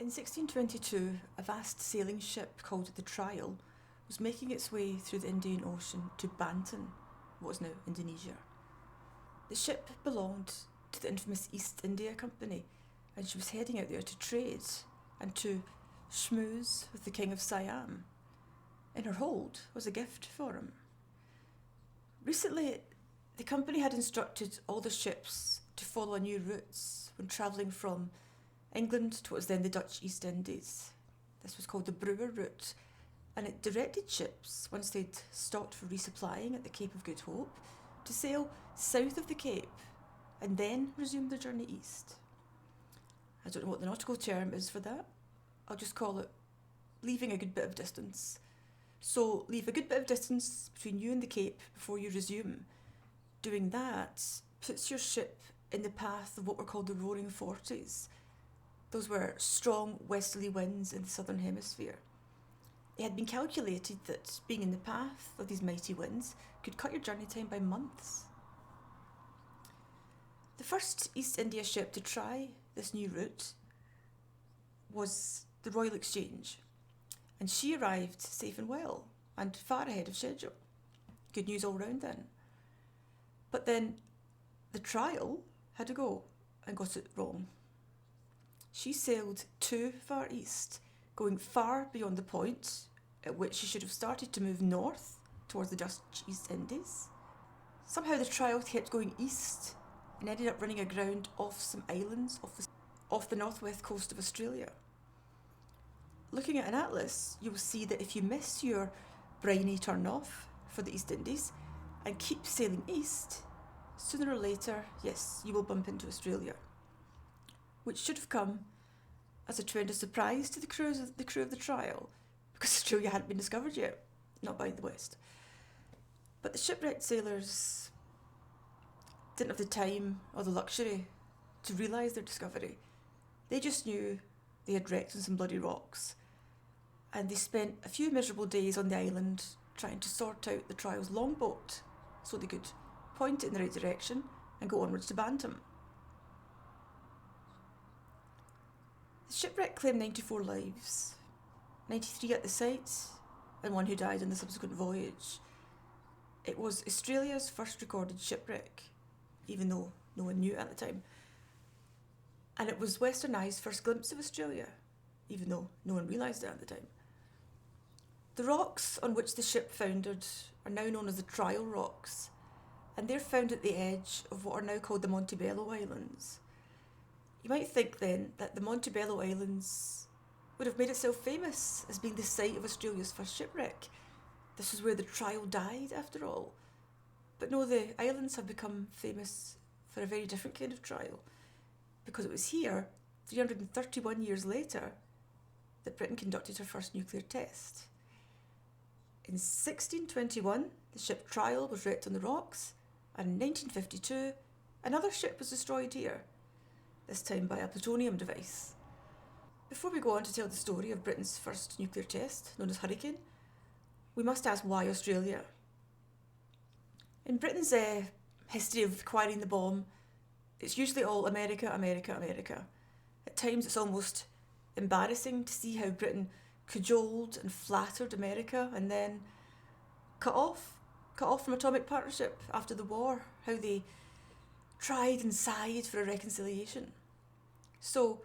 In 1622, a vast sailing ship called the Trial was making its way through the Indian Ocean to Banten, what is now Indonesia. The ship belonged to the infamous East India Company, and she was heading out there to trade and to schmooze with the King of Siam. In her hold was a gift for him. Recently, the company had instructed all the ships to follow new routes when travelling from England to what was then the Dutch East Indies. This was called the Brewer route, and it directed ships, once they'd stopped for resupplying at the Cape of Good Hope, to sail south of the Cape and then resume their journey east. I don't know what the nautical term is for that. I'll just call it leaving a good bit of distance. So leave a good bit of distance between you and the Cape before you resume. Doing that puts your ship in the path of what were called the Roaring Forties. Those were strong westerly winds in the southern hemisphere. It had been calculated that being in the path of these mighty winds could cut your journey time by months. The first East India ship to try this new route was the Royal Exchange, and she arrived safe and well and far ahead of schedule. Good news all round then. But then the Trial had to go and got it wrong. She sailed too far east, going far beyond the point at which she should have started to move north towards the Dutch East Indies. Somehow the Trial kept going east and ended up running aground off some islands off the northwest coast of Australia. Looking at an atlas, you will see that if you miss your briny turn off for the East Indies and keep sailing east, sooner or later, yes, you will bump into Australia, which should have come as a tremendous surprise to the crew of the Trial, because Australia hadn't been discovered yet, not by the West. But the shipwrecked sailors didn't have the time or the luxury to realise their discovery. They just knew they had wrecked on some bloody rocks, and they spent a few miserable days on the island trying to sort out the Trial's longboat so they could point it in the right direction and go onwards to Bantam. The shipwreck claimed 94 lives, 93 at the site, and one who died on the subsequent voyage. It was Australia's first recorded shipwreck, even though no one knew it at the time. And it was Western Eye's first glimpse of Australia, even though no one realised it at the time. The rocks on which the ship foundered are now known as the Trial Rocks, and they're found at the edge of what are now called the Montebello Islands. You might think then that the Montebello Islands would have made itself famous as being the site of Australia's first shipwreck. This was where the Trial died, after all. But no, the islands have become famous for a very different kind of trial, because it was here, 331 years later, that Britain conducted her first nuclear test. In 1621, the ship Trial was wrecked on the rocks, and in 1952, another ship was destroyed here, this time by a plutonium device. Before we go on to tell the story of Britain's first nuclear test, known as Hurricane, we must ask why Australia? In Britain's history of acquiring the bomb, it's usually all America, America, America. At times it's almost embarrassing to see how Britain cajoled and flattered America and then cut off from atomic partnership after the war, how they tried and sighed for a reconciliation. So,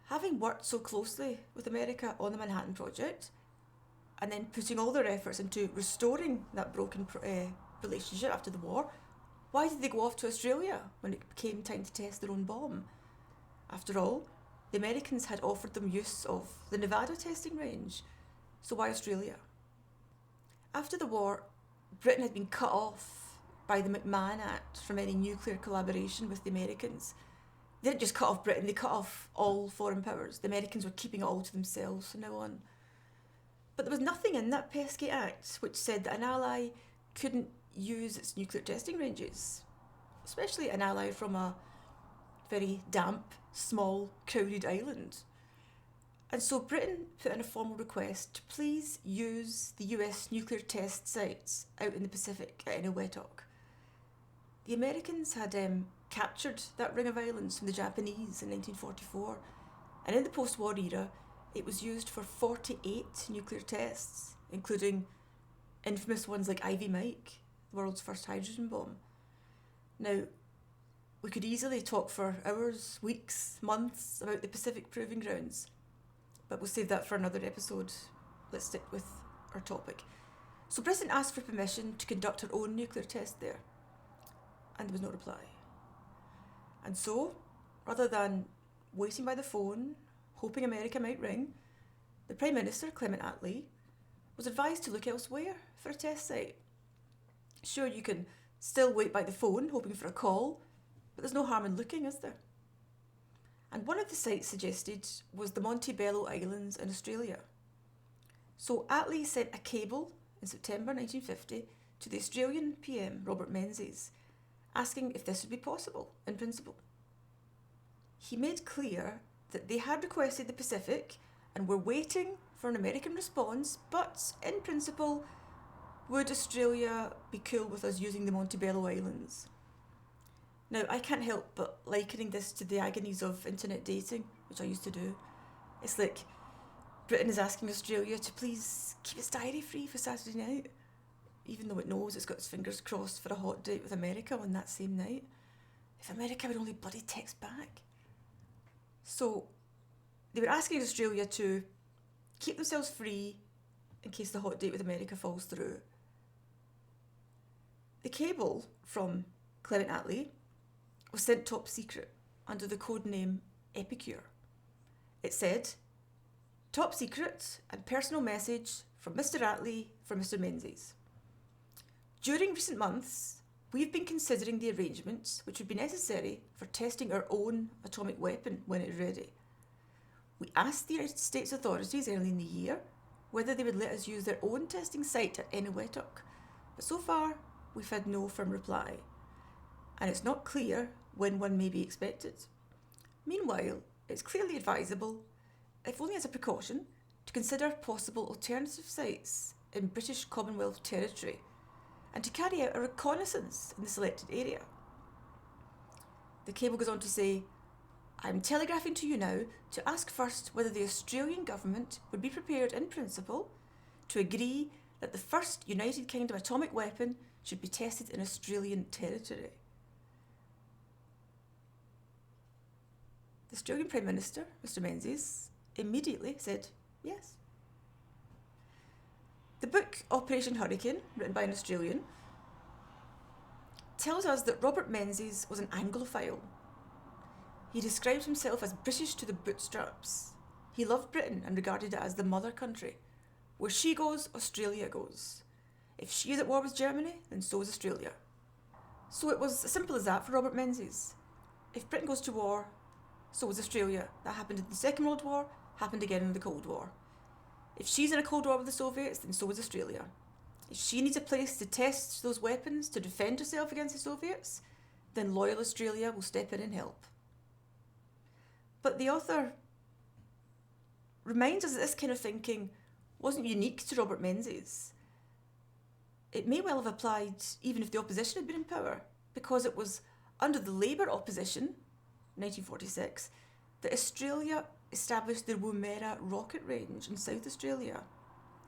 having worked so closely with America on the Manhattan Project, and then putting all their efforts into restoring that broken relationship after the war, why did they go off to Australia when it came time to test their own bomb? After all, the Americans had offered them use of the Nevada testing range, so why Australia? After the war, Britain had been cut off by the McMahon Act from any nuclear collaboration with the Americans. They didn't just cut off Britain, they cut off all foreign powers. The Americans were keeping it all to themselves from now on. But there was nothing in that pesky act which said that an ally couldn't use its nuclear testing ranges, especially an ally from a very damp, small, crowded island. And so Britain put in a formal request to please use the US nuclear test sites out in the Pacific at Eniwetok. The Americans had captured that ring of islands from the Japanese in 1944, And in the post-war era, it was used for 48 nuclear tests, including infamous ones like Ivy Mike, the world's first hydrogen bomb. Now, we could easily talk for hours, weeks, months about the Pacific Proving Grounds, but we'll save that for another episode. Let's stick with our topic. So Britain asked for permission to conduct her own nuclear test there, and there was no reply. And so, rather than waiting by the phone, hoping America might ring, the Prime Minister, Clement Attlee, was advised to look elsewhere for a test site. Sure, you can still wait by the phone, hoping for a call, but there's no harm in looking, is there? And one of the sites suggested was the Montebello Islands in Australia. So Attlee sent a cable in September 1950 to the Australian PM, Robert Menzies, asking if this would be possible in principle. He made clear that they had requested the Pacific and were waiting for an American response, but in principle, would Australia be cool with us using the Montebello Islands? Now, I can't help but likening this to the agonies of internet dating, which I used to do. It's like Britain is asking Australia to please keep its diary free for Saturday night, even though it knows it's got its fingers crossed for a hot date with America on that same night. If America would only bloody text back. So, they were asking Australia to keep themselves free in case the hot date with America falls through. The cable from Clement Attlee was sent top secret under the code name Epicure. It said, "Top secret and personal message from Mr. Attlee for Mr. Menzies. During recent months, we've been considering the arrangements which would be necessary for testing our own atomic weapon when it is ready. We asked the United States authorities early in the year whether they would let us use their own testing site at Eniwetok, but so far we've had no firm reply, and it's not clear when one may be expected. Meanwhile, it's clearly advisable, if only as a precaution, to consider possible alternative sites in British Commonwealth territory and to carry out a reconnaissance in the selected area." The cable goes on to say, "I'm telegraphing to you now to ask first whether the Australian government would be prepared in principle to agree that the first United Kingdom atomic weapon should be tested in Australian territory." The Australian Prime Minister, Mr. Menzies, immediately said yes. The book Operation Hurricane, written by an Australian, tells us that Robert Menzies was an Anglophile. He described himself as British to the bootstraps. He loved Britain and regarded it as the mother country. Where she goes, Australia goes. If she is at war with Germany, then so is Australia. So it was as simple as that for Robert Menzies. If Britain goes to war, so was Australia. That happened in the Second World War, happened again in the Cold War. If she's in a Cold War with the Soviets, then so is Australia. If she needs a place to test those weapons to defend herself against the Soviets, then loyal Australia will step in and help. But the author reminds us that this kind of thinking wasn't unique to Robert Menzies. It may well have applied even if the opposition had been in power, because it was under the Labour opposition, 1946, that Australia established the Woomera rocket range in South Australia.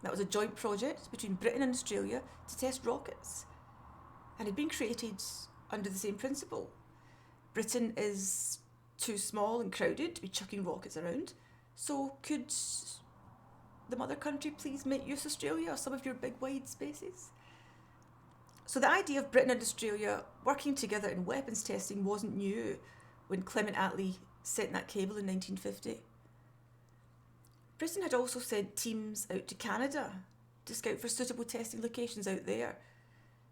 That was a joint project between Britain and Australia to test rockets, and had been created under the same principle. Britain is too small and crowded to be chucking rockets around, so could the mother country please make use of Australia or some of your big wide spaces? So the idea of Britain and Australia working together in weapons testing wasn't new when Clement Attlee sent that cable in 1950. Britain had also sent teams out to Canada to scout for suitable testing locations out there.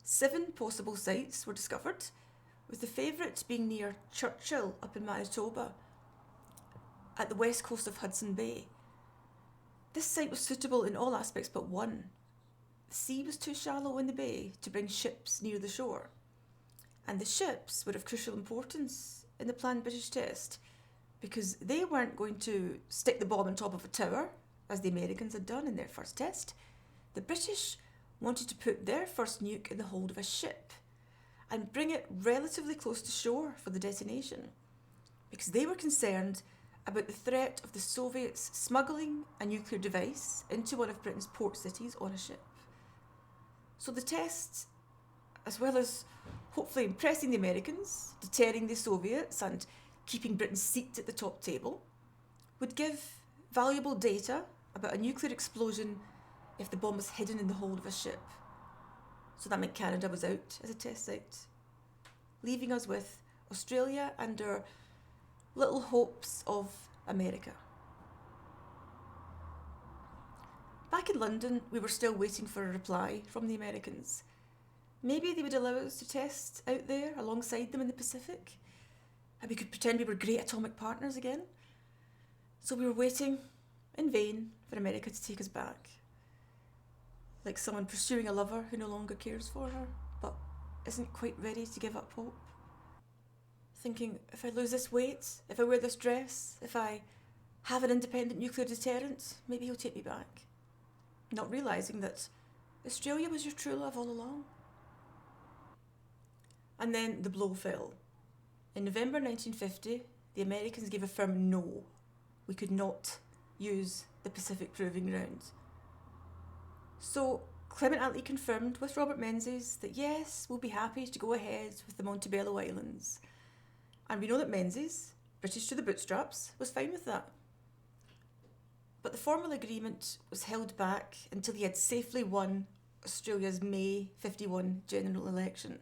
7 possible sites were discovered, with the favourite being near Churchill up in Manitoba, at the west coast of Hudson Bay. This site was suitable in all aspects but one. The sea was too shallow in the bay to bring ships near the shore, and the ships were of crucial importance in the planned British test, because they weren't going to stick the bomb on top of a tower, as the Americans had done in their first test. The British wanted to put their first nuke in the hold of a ship and bring it relatively close to shore for the detonation, because they were concerned about the threat of the Soviets smuggling a nuclear device into one of Britain's port cities on a ship. So the test, as well as hopefully impressing the Americans, deterring the Soviets and keeping Britain's seat at the top table, would give valuable data about a nuclear explosion if the bomb was hidden in the hold of a ship. So that meant Canada was out as a test site, leaving us with Australia and our little hopes of America. Back in London, we were still waiting for a reply from the Americans. Maybe they would allow us to test out there alongside them in the Pacific, and we could pretend we were great atomic partners again. So we were waiting in vain for America to take us back. Like someone pursuing a lover who no longer cares for her, but isn't quite ready to give up hope. Thinking, if I lose this weight, if I wear this dress, if I have an independent nuclear deterrent, maybe he'll take me back. Not realising that Australia was your true love all along. And then the blow fell. In November 1950, the Americans gave a firm no. We could not use the Pacific Proving Ground. So Clement Attlee confirmed with Robert Menzies that yes, we'll be happy to go ahead with the Montebello Islands. And we know that Menzies, British to the bootstraps, was fine with that. But the formal agreement was held back until he had safely won Australia's May 51 general election.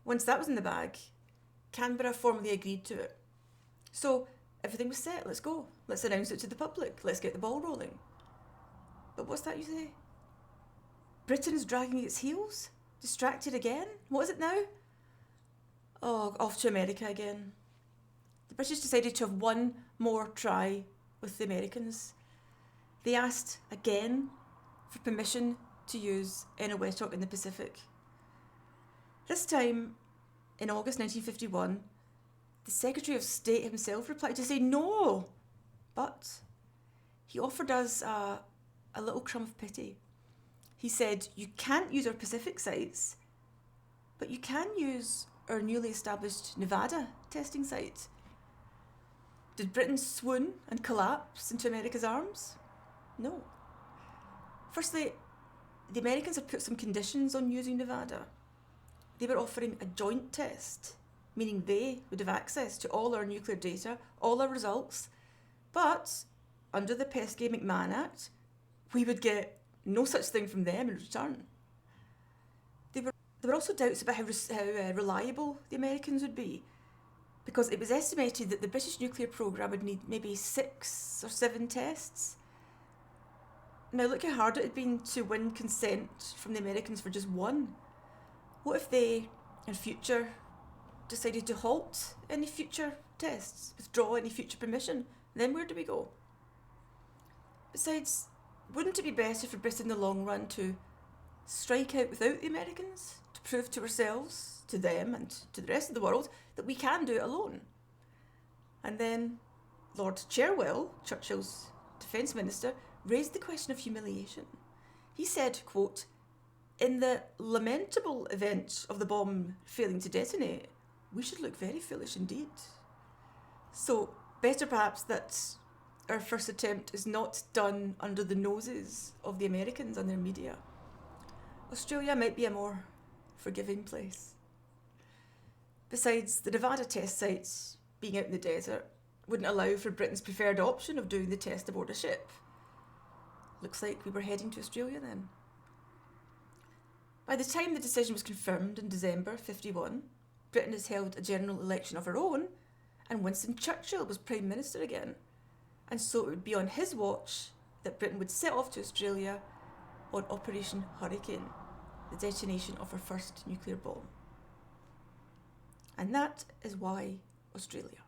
Once that was in the bag, Canberra formally agreed to it. So everything was set, let's go. Let's announce it to the public, let's get the ball rolling. But what's that you say? Britain's dragging its heels? Distracted again? What is it now? Oh, off to America again. The British decided to have one more try with the Americans. They asked again for permission to use Eniwetok in the Pacific. This time, in August 1951, the Secretary of State himself replied to say no, but he offered us a little crumb of pity. He said, you can't use our Pacific sites, but you can use our newly established Nevada testing site. Did Britain swoon and collapse into America's arms? No. Firstly, the Americans had put some conditions on using Nevada. They were offering a joint test, meaning they would have access to all our nuclear data, all our results, but under the Pesce-McMahon Act, we would get no such thing from them in return. There were also doubts about how reliable the Americans would be, because it was estimated that the British nuclear programme would need maybe 6 or 7 tests. Now look how hard it had been to win consent from the Americans for just one. What if they, in future, decided to halt any future tests, withdraw any future permission? Then where do we go? Besides, wouldn't it be better for Britain in the long run to strike out without the Americans, to prove to ourselves, to them and to the rest of the world, that we can do it alone? And then Lord Cherwell, Churchill's defence minister, raised the question of humiliation. He said, quote, in the lamentable event of the bomb failing to detonate, we should look very foolish indeed. So better perhaps that our first attempt is not done under the noses of the Americans and their media. Australia might be a more forgiving place. Besides, the Nevada test sites, being out in the desert, wouldn't allow for Britain's preferred option of doing the test aboard a ship. Looks like we were heading to Australia then. By the time the decision was confirmed in December 51, Britain has held a general election of her own, and Winston Churchill was Prime Minister again. And so it would be on his watch that Britain would set off to Australia on Operation Hurricane, the detonation of her first nuclear bomb. And that is why Australia.